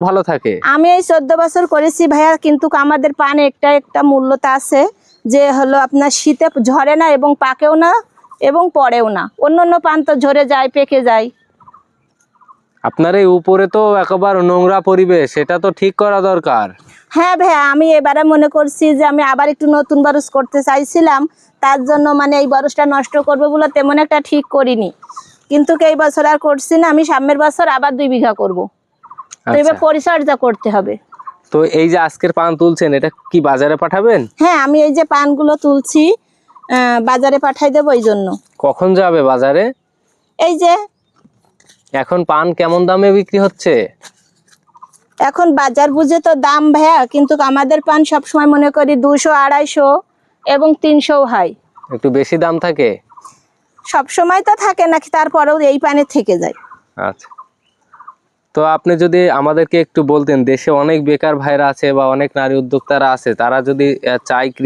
ভালো থাকে? আমি এই 14 বছর করেছি ভাইয়া, কিন্তু আমাদের পান একটা মূল্যতা আছে যে হলো আপনার শীতে ঝরে না এবং পাকেও না এবং পড়েও না। অন্য পান তো ঝরে যায়, পেকে যায়। আপনার এই উপরে তো একেবারে নোংরা পরিবেশ, এটা তো ঠিক করা দরকার। হ্যাঁ ভাইয়া, আমি এবারে মনে করছি যে আমি আবার একটু নতুন বরস করতে চাইছিলাম, তার জন্য মানে এই বরসটা নষ্ট করবো বলে তেমন একটা ঠিক করিনি, কিন্তু এই বছর আর করছি না। আমি সামনের বছর আবার 2 বিঘা করব। তো এবার পরিচর্যা করতে হবে। তো এই যে আজকের পান তুলছেন, এটা কি বাজারে পাঠাবেন? হ্যাঁ, আমি এই যে পানগুলো তুলছি বাজারে পাঠাই দেবো। এই জন্য কখন যাবে বাজারে? এই যে এখন পান কেমন দামে বিক্রি হচ্ছে? এখন বাজার বুঝে তো দাম ভাইয়া, কিন্তু আমাদের পান সবসময় মনে করি 200, 250 এবং 300 হয়। একটু বেশি দাম থাকে? সব সময় তো থাকে নাকি, তারপরেও এই পানে থেকে যায়। আচ্ছা, তো আপনি যদি আমাদেরকে একটু বলতেন, দেশে অনেক বেকার ভাইরা আছে বা অনেক নারী উদ্যোক্তারা আছে, তারা যদি চায় কৃষি